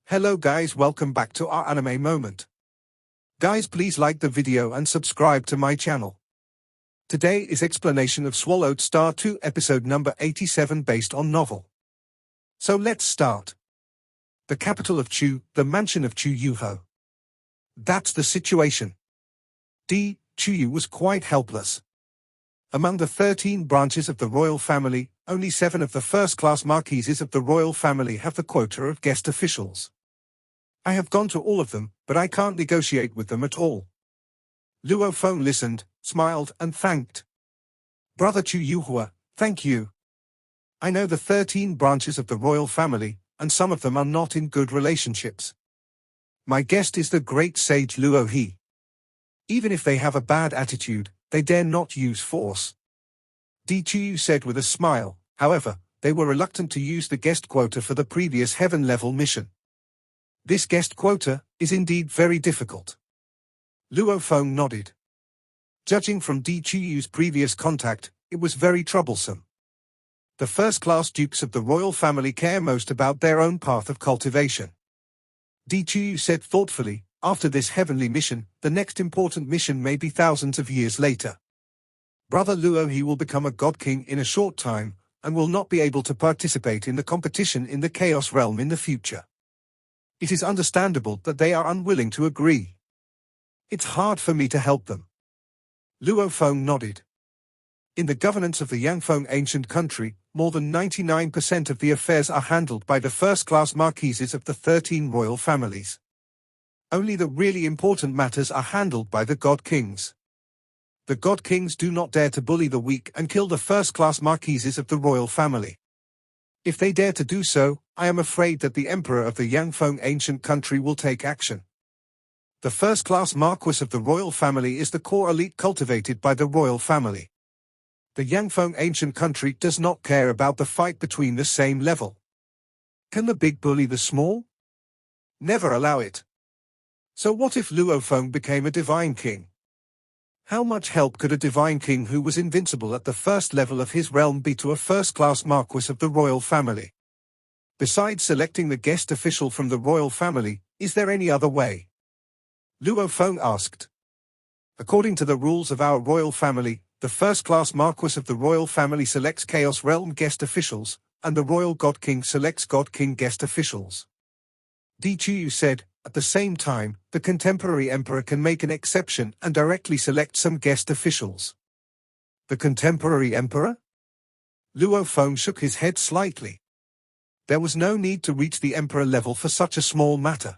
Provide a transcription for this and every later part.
Hello guys, welcome back to our anime moment. Guys, please like the video and subscribe to my channel. Today is explanation of Swallowed Star 2 episode number 87 based on novel. So let's start. The capital of Chu, the mansion of Chu Yinghu. That's the situation. Chu Yinghu was quite helpless. Among the 13 branches of the royal family, only 7 of the first-class marquises of the royal family have the quota of guest officials. I have gone to all of them, but I can't negotiate with them at all. Luo Feng listened, smiled and thanked. Brother Chu Yinghu, thank you. I know the 13 branches of the royal family, and some of them are not in good relationships. My guest is the great sage Luo He. Even if they have a bad attitude, they dare not use force. Chu Yinghu said with a smile. However, they were reluctant to use the guest quota for the previous heaven-level mission. This guest quota is indeed very difficult. Luo Feng nodded. Judging from Chu Yinghu's previous contact, it was very troublesome. The first-class dukes of the royal family care most about their own path of cultivation. Chu Yinghu said thoughtfully, after this heavenly mission, the next important mission may be thousands of years later. Brother Luo He will become a god king in a short time, and will not be able to participate in the competition in the Chaos Realm in the future. It is understandable that they are unwilling to agree. It's hard for me to help them. Luo Feng nodded. In the governance of the Yangfeng ancient country, more than 99% of the affairs are handled by the first-class marquises of the 13 royal families. Only the really important matters are handled by the god kings. The god kings do not dare to bully the weak and kill the first-class marquises of the royal family. If they dare to do so, I am afraid that the emperor of the Yangfeng ancient country will take action. The first-class marquis of the royal family is the core elite cultivated by the royal family. The Yangfeng ancient country does not care about the fight between the same level. Can the big bully the small? Never allow it. So what if Luo Feng became a divine king? How much help could a divine king who was invincible at the first level of his realm be to a first-class marquis of the royal family? Besides selecting the guest official from the royal family, is there any other way? Luo Feng asked. According to the rules of our royal family, the first-class marquis of the royal family selects Chaos Realm guest officials, and the royal god king selects god king guest officials. Chu Yinghu said. At the same time, the contemporary emperor can make an exception and directly select some guest officials. The contemporary emperor? Luo Feng shook his head slightly. There was no need to reach the emperor level for such a small matter.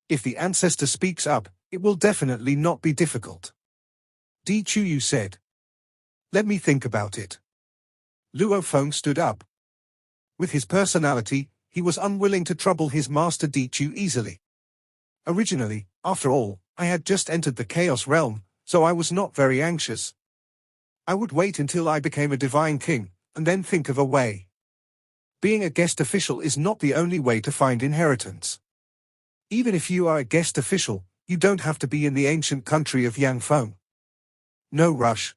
If the ancestor speaks up, it will definitely not be difficult. Chu Yinghu said. Let me think about it. Luo Feng stood up. With his personality, he was unwilling to trouble his master Chu Yinghu easily. Originally, after all, I had just entered the Chaos Realm, so I was not very anxious. I would wait until I became a divine king, and then think of a way. Being a guest official is not the only way to find inheritance. Even if you are a guest official, you don't have to be in the ancient country of Yangfeng. No rush.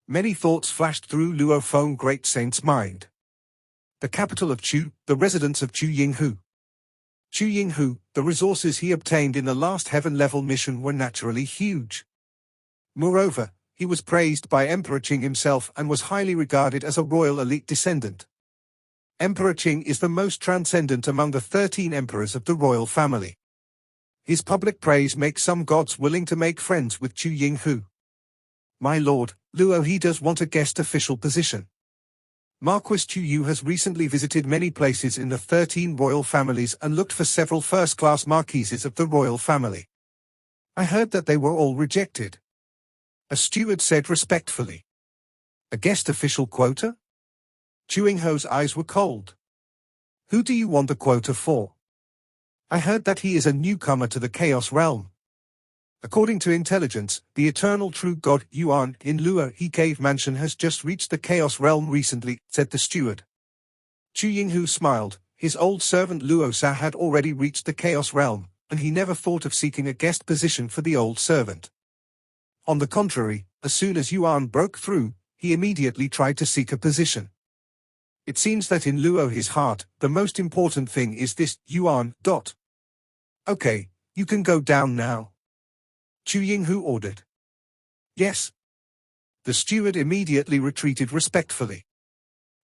Many thoughts flashed through Luo Feng Great Saint's mind. The capital of Chu, the residence of Chu Yinghu. Chu Yinghu, the resources he obtained in the last heaven-level mission were naturally huge. Moreover, he was praised by Emperor Qing himself and was highly regarded as a royal elite descendant. Emperor Qing is the most transcendent among the 13 emperors of the royal family. His public praise makes some gods willing to make friends with Chu Yinghu. My lord, Luo He does want a guest official position. Marquis Chu Yinghu has recently visited many places in the 13 royal families and looked for several first-class marquises of the royal family. I heard that they were all rejected. A steward said respectfully. A guest official quota? Chu Yinghu's eyes were cold. Who do you want a quota for? I heard that he is a newcomer to the Chaos Realm. According to intelligence, the eternal true god Yuan in Luo He Cave Mansion has just reached the Chaos Realm recently, said the steward. Chu Yinghu smiled. His old servant Luo Sa had already reached the Chaos Realm, and he never thought of seeking a guest position for the old servant. On the contrary, as soon as Yuan broke through, he immediately tried to seek a position. It seems that in Luo his heart, the most important thing is this yuan. Okay, you can go down now. Chu Yinghu ordered. Yes. The steward immediately retreated respectfully.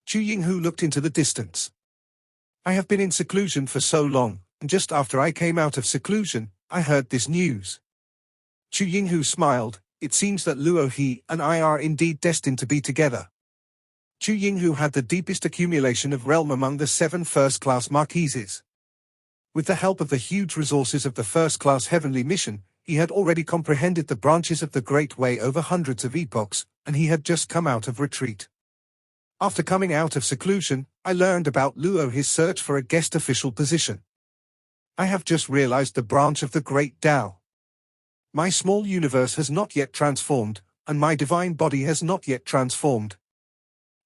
Chu Yinghu looked into the distance. I have been in seclusion for so long, and just after I came out of seclusion, I heard this news. Chu Yinghu smiled. It seems that Luo he and I are indeed destined to be together. Chu Yinghu had the deepest accumulation of realm among the 7 first-class marquises. With the help of the huge resources of the first-class heavenly mission, he had already comprehended the branches of the Great Way over hundreds of epochs, and he had just come out of retreat. After coming out of seclusion, I learned about Luo his search for a guest official position. I have just realized the branch of the Great Tao. My small universe has not yet transformed, and my divine body has not yet transformed.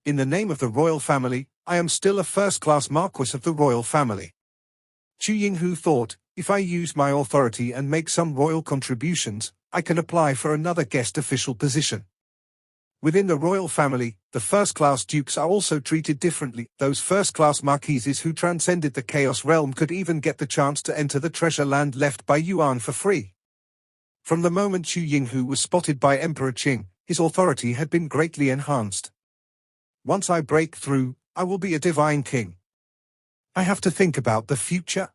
In the name of the royal family, I am still a first-class marquis of the royal family. Chu Yinghu thought, if I use my authority and make some royal contributions, I can apply for another guest official position. Within the royal family, the first-class dukes are also treated differently. Those first-class marquises who transcended the chaos realm could even get the chance to enter the treasure land left by Yuan for free. From the moment Chu Yinghu was spotted by Emperor Qing, his authority had been greatly enhanced. Once I break through, I will be a divine king. I have to think about the future.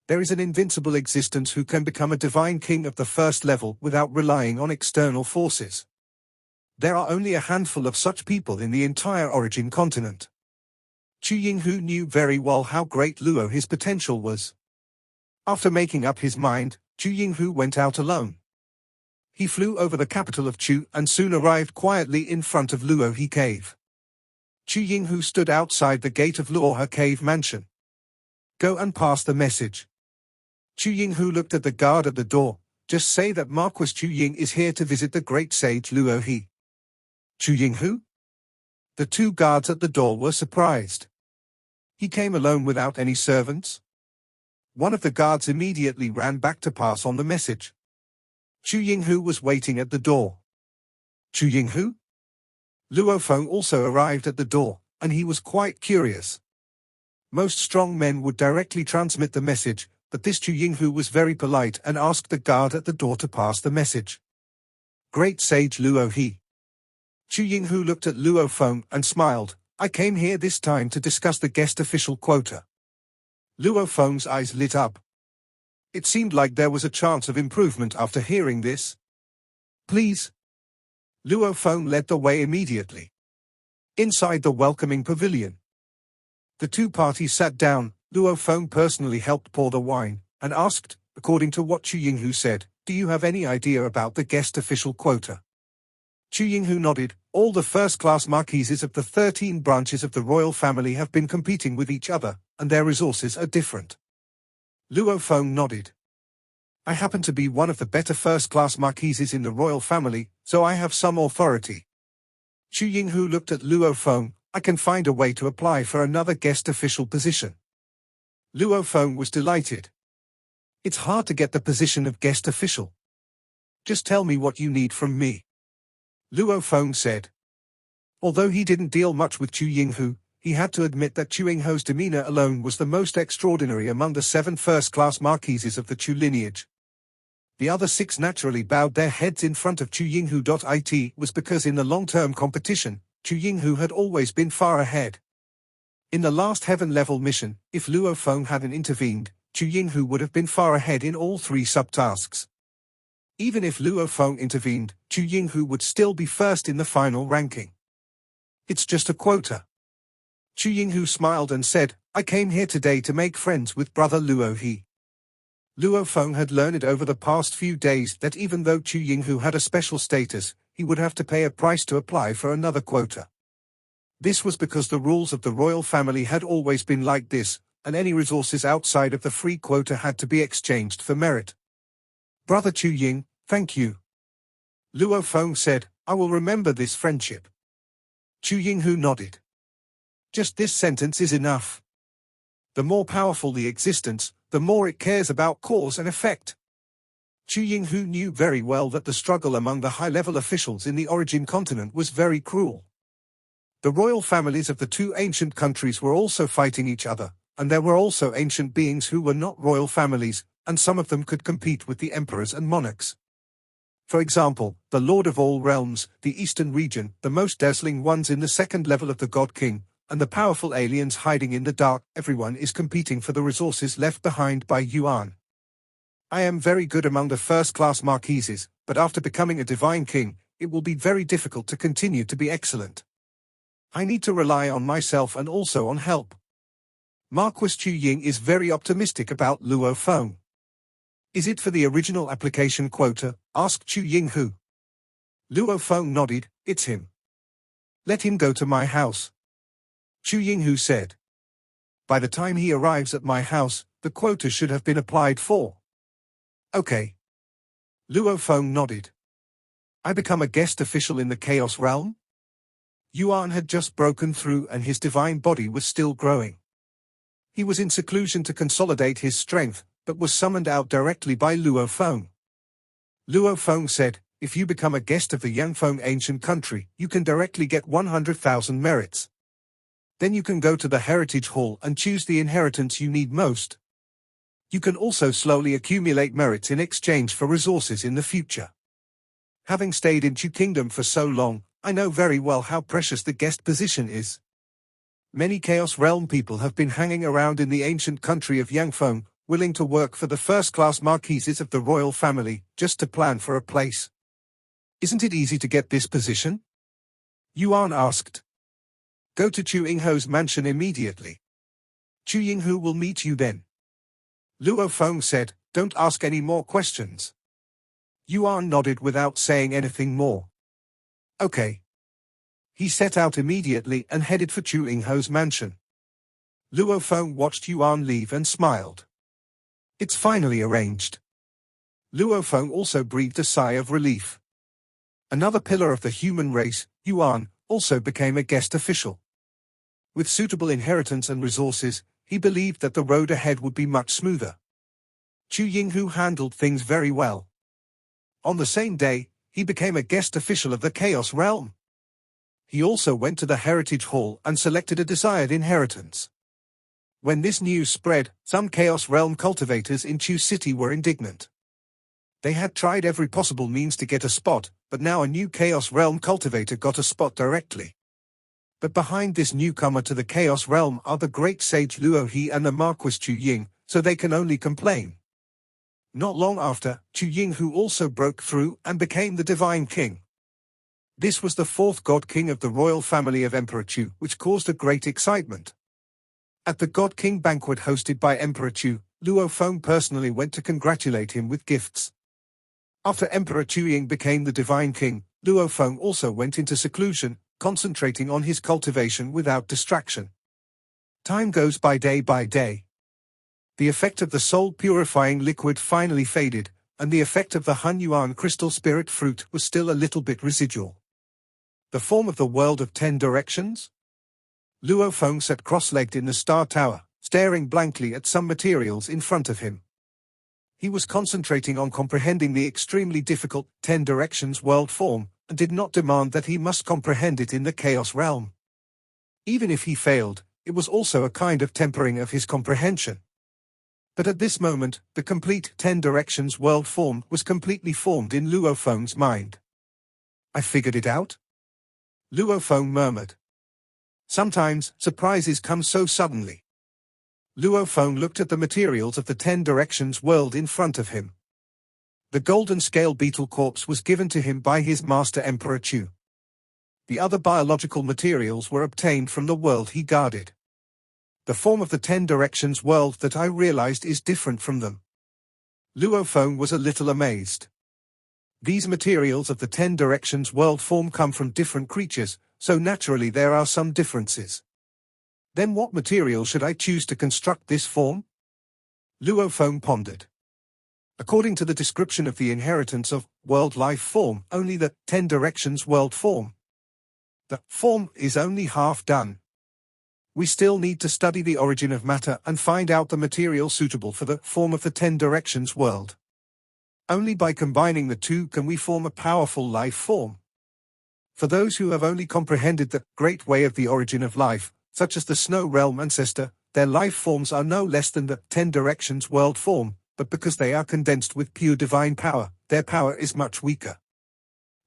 There is an invincible existence who can become a divine king of the first level without relying on external forces. There are only a handful of such people in the entire origin continent. Chu Yinghu knew very well how great Luo his potential was. After making up his mind, Chu Yinghu went out alone. He flew over the capital of Chu and soon arrived quietly in front of Luo He Cave. Chu Yinghu stood outside the gate of Luo He Cave mansion. Go and pass the message. Chu Yinghu looked at the guard at the door. Just say that Marquis Chu Ying is here to visit the great sage Luo He. Chu Yinghu? The 2 guards at the door were surprised. He came alone without any servants? One of the guards immediately ran back to pass on the message. Chu Yinghu was waiting at the door. Chu Yinghu? Luo Feng also arrived at the door, and he was quite curious. Most strong men would directly transmit the message, but this Chu Yinghu was very polite and asked the guard at the door to pass the message. Great sage Luo He. Chu Yinghu looked at Luo Feng and smiled. I came here this time to discuss the guest official quota. Luo Feng's eyes lit up. It seemed like there was a chance of improvement after hearing this. Please. Luo Feng led the way immediately. Inside the welcoming pavilion, the 2 parties sat down. Luo Feng personally helped pour the wine, and asked, according to what Chu Yinghu said, do you have any idea about the guest official quota? Chu Yinghu nodded. All the first-class marquises of the 13 branches of the royal family have been competing with each other, and their resources are different. Luo Feng nodded. I happen to be one of the better first-class marquises in the royal family, so I have some authority. Chu Yinghu looked at Luo Feng. I can find a way to apply for another guest official position. Luo Feng was delighted. It's hard to get the position of guest official. Just tell me what you need from me. Luo Feng said. Although he didn't deal much with Chu Yinghu, he had to admit that Chu Yinghu's demeanor alone was the most extraordinary among the 7 first-class marquises of the Chu lineage. The other 6 naturally bowed their heads in front of Chu Yinghu. It was because in the long-term competition, Chu Yinghu had always been far ahead. In the last heaven-level mission, if Luo Feng hadn't intervened, Chu Yinghu would have been far ahead in all 3 subtasks. Even if Luo Feng intervened, Chu Yinghu would still be first in the final ranking. It's just a quota. Chu Yinghu smiled and said, I came here today to make friends with brother Luo He. Luo Feng had learned over the past few days that even though Chu Yinghu had a special status, he would have to pay a price to apply for another quota. This was because the rules of the royal family had always been like this, and any resources outside of the free quota had to be exchanged for merit. Brother Chu Ying, thank you. Luo Feng said, I will remember this friendship. Chu Yinghu nodded. Just this sentence is enough. The more powerful the existence, the more it cares about cause and effect. Chu Yinghu knew very well that the struggle among the high-level officials in the origin continent was very cruel. The royal families of the two ancient countries were also fighting each other, and there were also ancient beings who were not royal families, and some of them could compete with the emperors and monarchs. For example, the Lord of all realms, the Eastern region, the most dazzling ones in the second level of the God King, and the powerful aliens hiding in the dark. Everyone is competing for the resources left behind by Yuan. I am very good among the first-class marquises, but after becoming a divine king, it will be very difficult to continue to be excellent. I need to rely on myself and also on help. Marquis Chu Ying is very optimistic about Luo Feng. Is it for the original application quota? Asked Chu Yinghu. Luo Feng nodded. It's him. Let him go to my house. Chu Yinghu said. By the time he arrives at my house, the quota should have been applied for. Okay. Luo Feng nodded. I become a guest official in the Chaos Realm? Yuan had just broken through and his divine body was still growing. He was in seclusion to consolidate his strength, but was summoned out directly by Luo Feng. Luo Feng said, if you become a guest of the Yangfeng ancient country, you can directly get 100,000 merits. Then you can go to the Heritage Hall and choose the inheritance you need most. You can also slowly accumulate merits in exchange for resources in the future. Having stayed in Chu Kingdom for so long, I know very well how precious the guest position is. Many Chaos Realm people have been hanging around in the ancient country of Yangfeng, willing to work for the first-class marquises of the royal family, just to plan for a place. Isn't it easy to get this position? Yuan asked. Go to Chu Yinghu's mansion immediately. Chu Yinghu will meet you then. Luo Feng said, don't ask any more questions. Yuan nodded without saying anything more. Okay. He set out immediately and headed for Chu Yinghu's mansion. Luo Feng watched Yuan leave and smiled. It's finally arranged. Luo Feng also breathed a sigh of relief. Another pillar of the human race, Yuan, also became a guest official. With suitable inheritance and resources, he believed that the road ahead would be much smoother. Chu Yinghu handled things very well. On the same day, he became a guest official of the Chaos Realm. He also went to the Heritage Hall and selected a desired inheritance. When this news spread, some Chaos Realm cultivators in Chu City were indignant. They had tried every possible means to get a spot, but now a new Chaos Realm cultivator got a spot directly. But behind this newcomer to the Chaos Realm are the great sage Luo He and the Marquis Chu Ying, so they can only complain. Not long after, Chu Yinghu also broke through and became the Divine King. This was the fourth God King of the royal family of Emperor Chu, which caused a great excitement. At the God King banquet hosted by Emperor Chu, Luo Feng personally went to congratulate him with gifts. After Emperor Chu Ying became the Divine King, Luo Feng also went into seclusion, concentrating on his cultivation without distraction. Time goes by day by day. The effect of the soul-purifying liquid finally faded, and the effect of the Han Yuan crystal spirit fruit was still a little bit residual. The form of the world of 10 directions? Luo Feng sat cross-legged in the Star Tower, staring blankly at some materials in front of him. He was concentrating on comprehending the extremely difficult 10 directions world form, and did not demand that he must comprehend it in the Chaos Realm. Even if he failed, it was also a kind of tempering of his comprehension. But at this moment, the complete 10 directions world form was completely formed in Luo Feng's mind. I figured it out? Luo Feng murmured. Sometimes, surprises come so suddenly. Luo Feng looked at the materials of the 10 directions world in front of him. The golden scale beetle corpse was given to him by his master Emperor Chu. The other biological materials were obtained from the world he guarded. The form of the 10 directions world that I realized is different from them. Luo Feng was a little amazed. These materials of the 10 directions world form come from different creatures, so naturally there are some differences. Then what material should I choose to construct this form? Luo Feng pondered. According to the description of the inheritance of world life form, only the 10 directions world form. The form is only half done. We still need to study the origin of matter and find out the material suitable for the form of the 10 directions world. Only by combining the two can we form a powerful life form. For those who have only comprehended the great way of the origin of life, such as the snow realm ancestor, their life forms are no less than the 10 directions world form, but because they are condensed with pure divine power, their power is much weaker.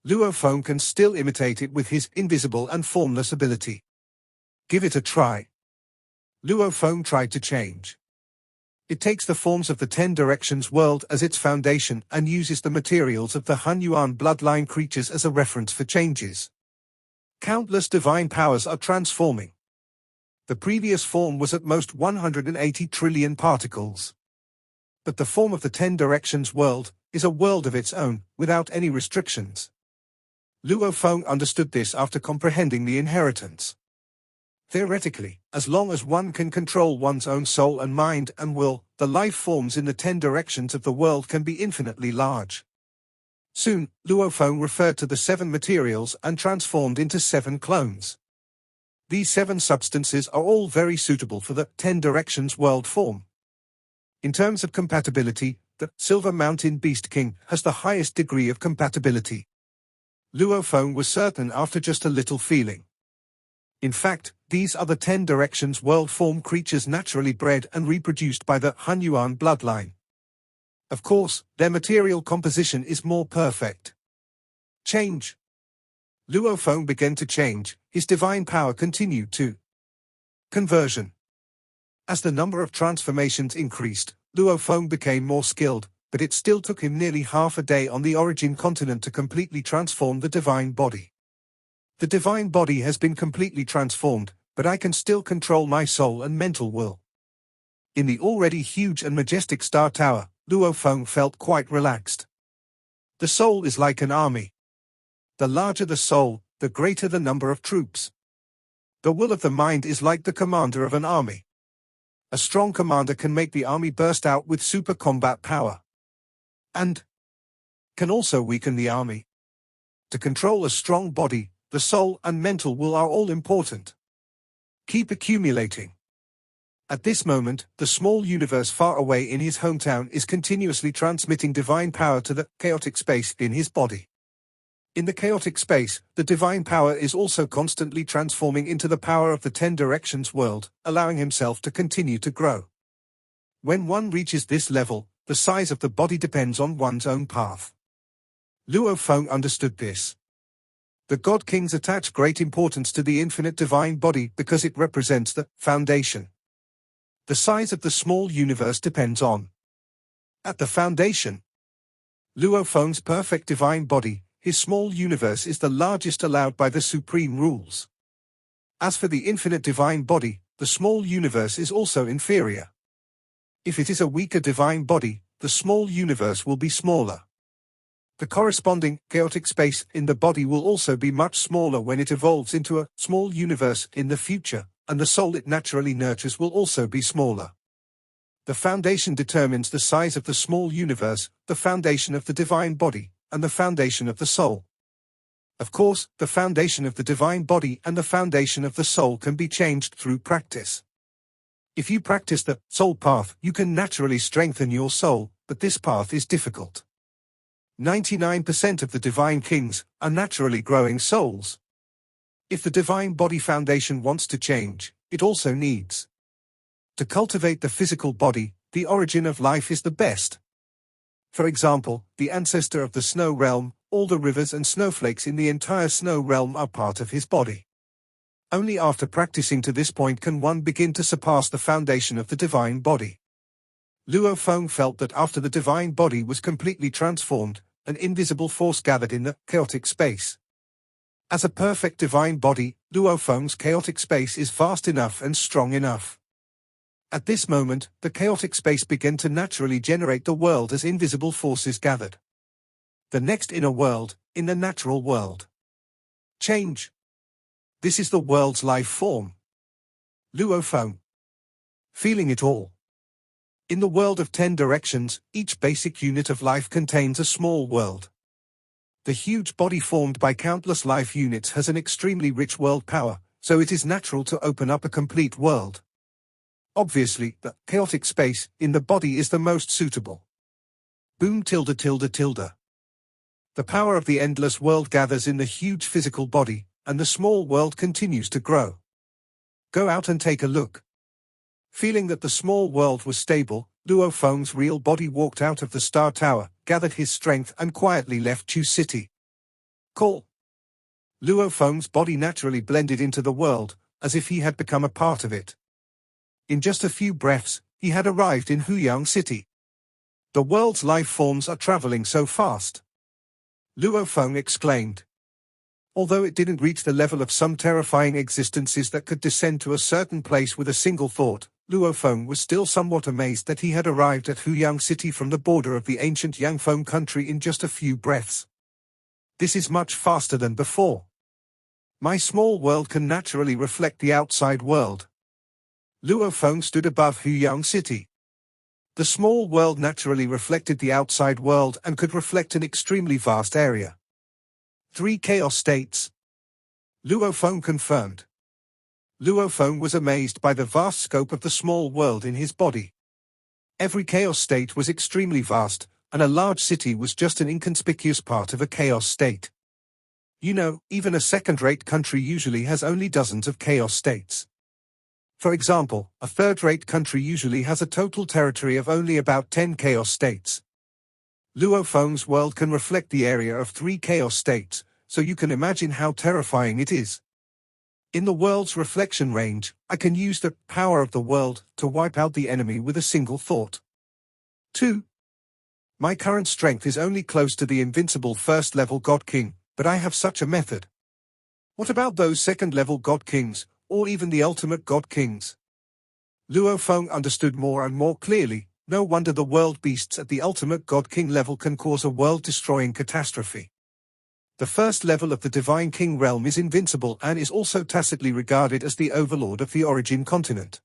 Luo Feng can still imitate it with his invisible and formless ability. Give it a try. Luo Feng tried to change. It takes the forms of the 10 directions world as its foundation and uses the materials of the Hunyuan bloodline creatures as a reference for changes. Countless divine powers are transforming. The previous form was at most 180 trillion particles. But the form of the 10 directions world is a world of its own, without any restrictions. Luo Feng understood this after comprehending the inheritance. Theoretically, as long as one can control one's own soul and mind and will, the life forms in the 10 directions of the world can be infinitely large. Soon, Luo Feng referred to the 7 materials and transformed into 7 clones. These 7 substances are all very suitable for the 10 directions world form. In terms of compatibility, the Silver Mountain Beast King has the highest degree of compatibility. Luo Feng was certain after just a little feeling. In fact, these are the 10 directions world form creatures naturally bred and reproduced by the Hunyuan bloodline. Of course, their material composition is more perfect. Change. Luo Feng began to change, his divine power continued to. Conversion. As the number of transformations increased, Luo Feng became more skilled, but it still took him nearly half a day on the origin continent to completely transform the divine body. The divine body has been completely transformed, but I can still control my soul and mental will. In the already huge and majestic Star Tower, Luo Feng felt quite relaxed. The soul is like an army. The larger the soul, the greater the number of troops. The will of the mind is like the commander of an army. A strong commander can make the army burst out with super combat power. And can also weaken the army. To control a strong body, the soul and mental will are all important. Keep accumulating. At this moment, the small universe far away in his hometown is continuously transmitting divine power to the chaotic space in his body. In the chaotic space, the divine power is also constantly transforming into the power of the 10 directions world, allowing himself to continue to grow. When one reaches this level, the size of the body depends on one's own path. Luo Feng understood this. The God Kings attach great importance to the infinite divine body because it represents the foundation. The size of the small universe depends on. At the foundation, Luo Feng's perfect divine body, his small universe is the largest allowed by the supreme rules. As for the infinite divine body, the small universe is also inferior. If it is a weaker divine body, the small universe will be smaller. The corresponding chaotic space in the body will also be much smaller when it evolves into a small universe in the future, and the soul it naturally nurtures will also be smaller. The foundation determines the size of the small universe, the foundation of the divine body, and the foundation of the soul. Of course, the foundation of the divine body and the foundation of the soul can be changed through practice. If you practice the soul path, you can naturally strengthen your soul, but this path is difficult. 99% of the divine kings are naturally growing souls. If the divine body foundation wants to change, it also needs to cultivate the physical body. The origin of life is the best. For example, the ancestor of the snow realm, all the rivers and snowflakes in the entire snow realm are part of his body. Only after practicing to this point can one begin to surpass the foundation of the divine body. Luo Feng felt that after the divine body was completely transformed, an invisible force gathered in the chaotic space. As a perfect divine body, Luo Feng's chaotic space is vast enough and strong enough. At this moment, the chaotic space began to naturally generate the world as invisible forces gathered. The next inner world, in the natural world. Change. This is the world's life form. Luo Feng. Feeling it all. In the world of 10 directions, each basic unit of life contains a small world. The huge body formed by countless life units has an extremely rich world power, so it is natural to open up a complete world. Obviously, the chaotic space in the body is the most suitable. Boom tilde tilde tilde. The power of the endless world gathers in the huge physical body, and the small world continues to grow. Go out and take a look. Feeling that the small world was stable, Luo Feng's real body walked out of the Star Tower, gathered his strength and quietly left Chu City. Call. Luo Feng's body naturally blended into the world, as if he had become a part of it. In just a few breaths, he had arrived in Huyang City. The world's life forms are traveling so fast. Luo Feng exclaimed. Although it didn't reach the level of some terrifying existences that could descend to a certain place with a single thought, Luo Feng was still somewhat amazed that he had arrived at Huyang City from the border of the ancient Yangfeng country in just a few breaths. This is much faster than before. My small world can naturally reflect the outside world. Luo Feng stood above Huyang City. The small world naturally reflected the outside world and could reflect an extremely vast area. 3 chaos states. Luo Feng confirmed. Luo Feng was amazed by the vast scope of the small world in his body. Every chaos state was extremely vast, and a large city was just an inconspicuous part of a chaos state. You know, even a second-rate country usually has only dozens of chaos states. For example, a third-rate country usually has a total territory of only about 10 chaos states. Luo Feng's world can reflect the area of 3 chaos states, so you can imagine how terrifying it is. In the world's reflection range, I can use the power of the world to wipe out the enemy with a single thought. 2. My current strength is only close to the invincible first-level God King, but I have such a method. What about those second-level God Kings, or even the ultimate God Kings? Luo Feng understood more and more clearly. No wonder the world beasts at the ultimate God King level can cause a world-destroying catastrophe. The first level of the Divine King realm is invincible and is also tacitly regarded as the overlord of the origin continent.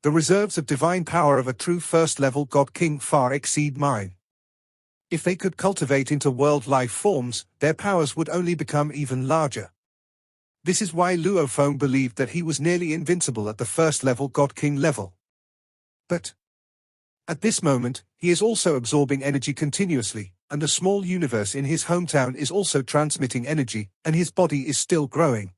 The reserves of divine power of a true first-level God King far exceed mine. If they could cultivate into world life forms, their powers would only become even larger. This is why Luo Feng believed that he was nearly invincible at the first-level God King level. But at this moment, he is also absorbing energy continuously, and the small universe in his hometown is also transmitting energy, and his body is still growing.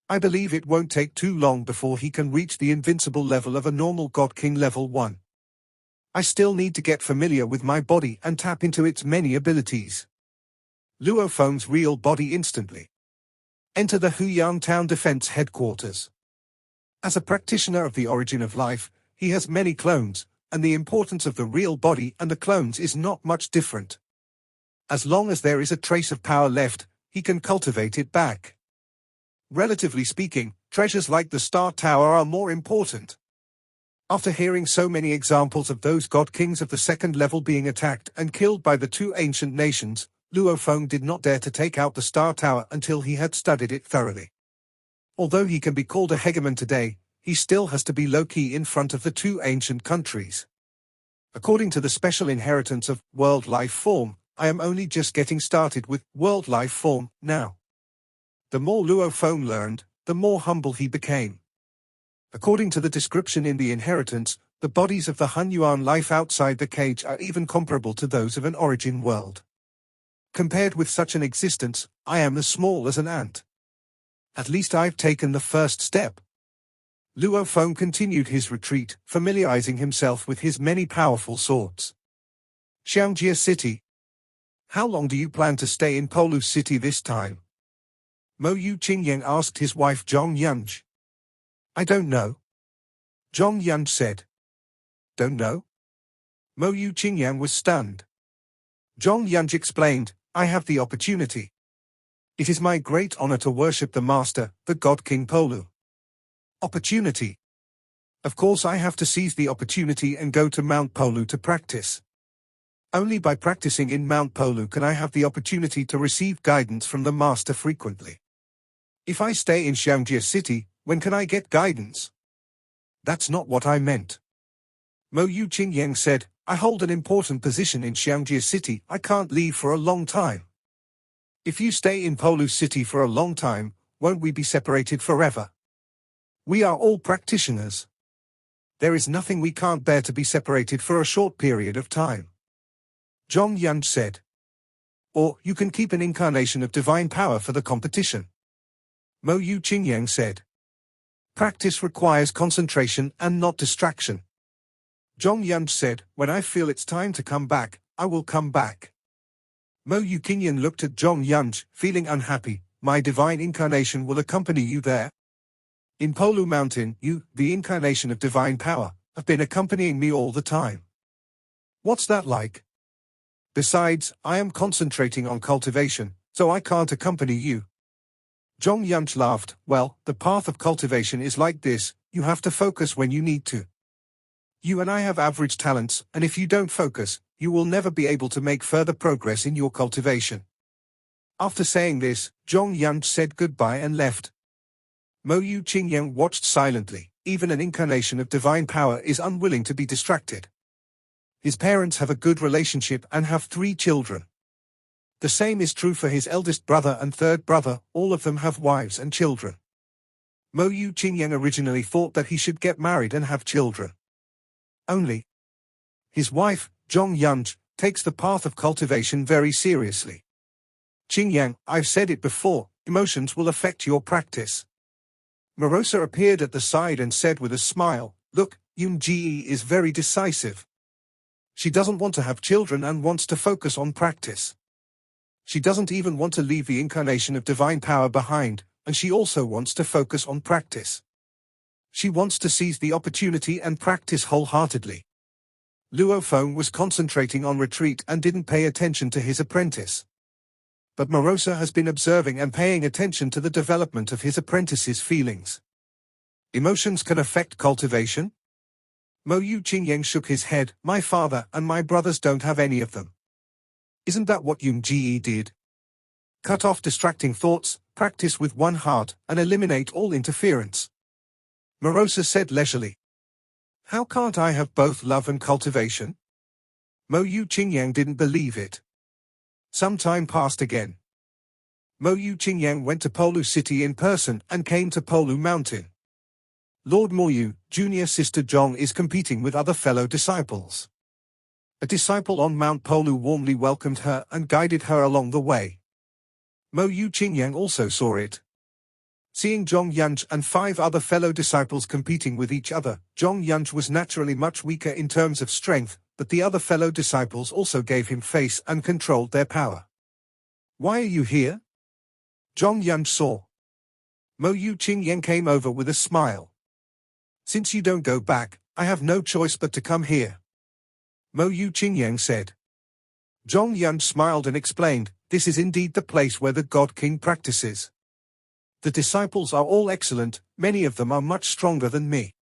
I believe it won't take too long before he can reach the invincible level of a normal God King level 1. I still need to get familiar with my body and tap into its many abilities. Luo Feng's real body instantly. Enter the Huyang Town Defense Headquarters. As a practitioner of the origin of life, he has many clones, and the importance of the real body and the clones is not much different. As long as there is a trace of power left, he can cultivate it back. Relatively speaking, treasures like the Star Tower are more important. After hearing so many examples of those God Kings of the second level being attacked and killed by the 2 ancient nations, Luo Feng did not dare to take out the Star Tower until he had studied it thoroughly. Although he can be called a hegemon today, he still has to be low-key in front of the 2 ancient countries. According to the special inheritance of world life form, I am only just getting started with world life form now. The more Luo Feng learned, the more humble he became. According to the description in the inheritance, the bodies of the Hunyuan life outside the cage are even comparable to those of an origin world. Compared with such an existence, I am as small as an ant. At least I've taken the first step. Luo Feng continued his retreat, familiarizing himself with his many powerful swords. Xiangjia City. How long do you plan to stay in Polu City this time? Mo Yu Qingyang asked his wife Zhong Yunj. I don't know. Zhong Yunj said. Don't know? Mo Yu Qingyang was stunned. Zhong Yunj explained, I have the opportunity. It is my great honor to worship the Master, the God King Polu. Opportunity. Of course I have to seize the opportunity and go to Mount Polu to practice. Only by practicing in Mount Polu can I have the opportunity to receive guidance from the Master frequently. If I stay in Xiangjia City, when can I get guidance? That's not what I meant. Mo Yu Qingyang said, I hold an important position in Xiangjia City, I can't leave for a long time. If you stay in Polu City for a long time, won't we be separated forever? We are all practitioners. There is nothing we can't bear to be separated for a short period of time. Zhong Yunj said. Or, you can keep an incarnation of divine power for the competition. Mo Yu Qingyang said. Practice requires concentration and not distraction. Zhong Yunj said, when I feel it's time to come back, I will come back. Mo Yu Qingyang looked at Zhong Yunj, feeling unhappy. My divine incarnation will accompany you there. In Polu Mountain, you, the incarnation of divine power, have been accompanying me all the time. What's that like? Besides, I am concentrating on cultivation, so I can't accompany you. Zhong Yunj laughed. Well, the path of cultivation is like this, you have to focus when you need to. You and I have average talents, and if you don't focus, you will never be able to make further progress in your cultivation. After saying this, Zhong Yunj said goodbye and left. Mo Yu Qingyang watched silently. Even an incarnation of divine power is unwilling to be distracted. His parents have a good relationship and have 3 children. The same is true for his eldest brother and third brother, all of them have wives and children. Mo Yu Qingyang originally thought that he should get married and have children. Only his wife, Zhong Yunj, takes the path of cultivation very seriously. Qingyang, I've said it before, emotions will affect your practice. Morosa appeared at the side and said with a smile, look, Yunji is very decisive. She doesn't want to have children and wants to focus on practice. She doesn't even want to leave the incarnation of divine power behind, and she also wants to focus on practice. She wants to seize the opportunity and practice wholeheartedly. Luo Feng was concentrating on retreat and didn't pay attention to his apprentice. But Morosa has been observing and paying attention to the development of his apprentice's feelings. Emotions can affect cultivation? Mo Yu Qingyang shook his head. My father and my brothers don't have any of them. Isn't that what Yun Ji did? Cut off distracting thoughts, practice with one heart, and eliminate all interference. Morosa said leisurely. How can't I have both love and cultivation? Mo Yu Qingyang didn't believe it. Some time passed again. Mo Yu Qingyang went to Polu City in person and came to Polu Mountain. Lord Mo Yu, junior sister Zhong is competing with other fellow disciples. A disciple on Mount Polu warmly welcomed her and guided her along the way. Mo Yu Qingyang also saw it. Seeing Zhong Yunj and 5 other fellow disciples competing with each other, Zhong Yunj was naturally much weaker in terms of strength, but the other fellow disciples also gave him face and controlled their power. Why are you here? Zhong Yunj saw. Mo Yu Qingyang came over with a smile. Since you don't go back, I have no choice but to come here. Mo Yu Qingyang said. Zhong Yunj smiled and explained, this is indeed the place where the God King practices. The disciples are all excellent, many of them are much stronger than me.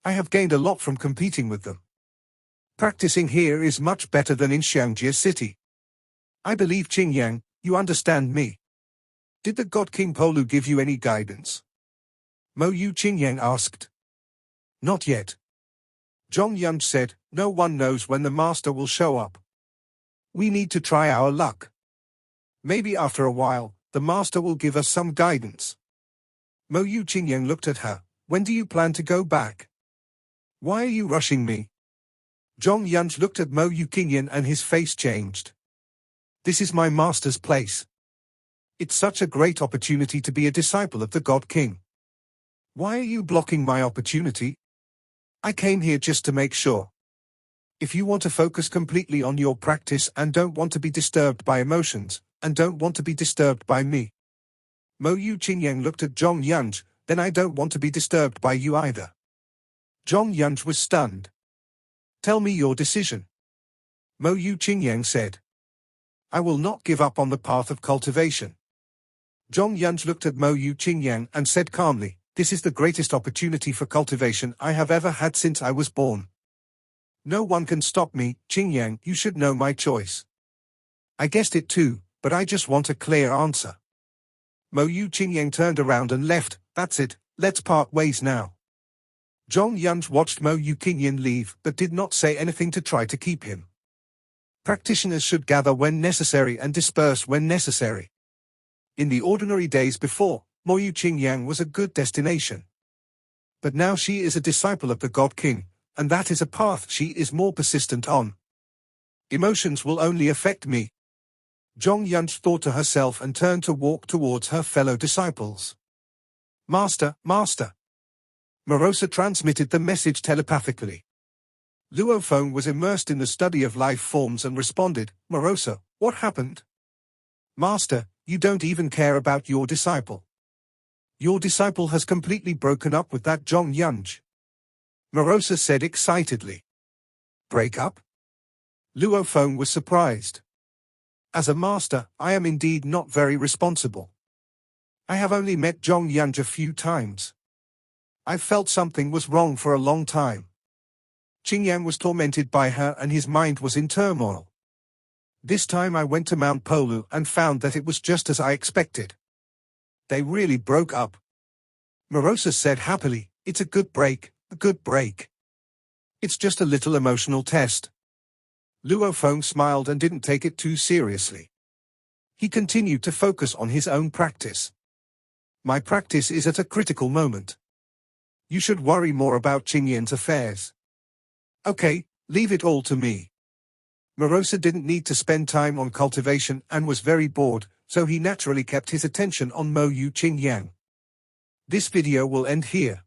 I have gained a lot from competing with them. Practicing here is much better than in Xiangjie City. I believe Qingyang, you understand me. Did the God King Polu give you any guidance? Mo Yu Qingyang asked. Not yet. Zhong Yunj said, no one knows when the master will show up. We need to try our luck. Maybe after a while, the master will give us some guidance. Mo Yu Qingyang looked at her. When do you plan to go back? Why are you rushing me? Zhong Yunj looked at Mo Yu Qingyang and his face changed. This is my master's place. It's such a great opportunity to be a disciple of the God King. Why are you blocking my opportunity? I came here just to make sure. If you want to focus completely on your practice and don't want to be disturbed by emotions, and don't want to be disturbed by me. Mo Yu Qingyang looked at Zhong Yunj, then I don't want to be disturbed by you either. Zhong Yunj was stunned. Tell me your decision. Mo Yu Qingyang said. I will not give up on the path of cultivation. Zhong Yunj looked at Mo Yu Qingyang and said calmly, this is the greatest opportunity for cultivation I have ever had since I was born. No one can stop me, Qingyang, you should know my choice. I guessed it too, but I just want a clear answer. Mo Yu Qingyang turned around and left. That's it, let's part ways now. Zhong Yunj watched Mo Yu Qingyang leave but did not say anything to try to keep him. Practitioners should gather when necessary and disperse when necessary. In the ordinary days before, Mo Yu Qingyang was a good destination. But now she is a disciple of the God King, and that is a path she is more persistent on. Emotions will only affect me. Zhong Yunji thought to herself and turned to walk towards her fellow disciples. Master, Master. Marosa transmitted the message telepathically. Luo Feng was immersed in the study of life forms and responded, Marosa, what happened? Master, you don't even care about your disciple. Your disciple has completely broken up with that Zhong Yunji. Marosa said excitedly. Break up? Luo Feng was surprised. As a master, I am indeed not very responsible. I have only met Zhong Yunji a few times. I felt something was wrong for a long time. Qingyang was tormented by her and his mind was in turmoil. This time I went to Mount Polu and found that it was just as I expected. They really broke up. Marosa said happily, it's a good break, a good break. It's just a little emotional test. Luo Feng smiled and didn't take it too seriously. He continued to focus on his own practice. My practice is at a critical moment. You should worry more about Qingyang's affairs. Okay, leave it all to me. Marosa didn't need to spend time on cultivation and was very bored, so he naturally kept his attention on Mo Yu Qingyang. This video will end here.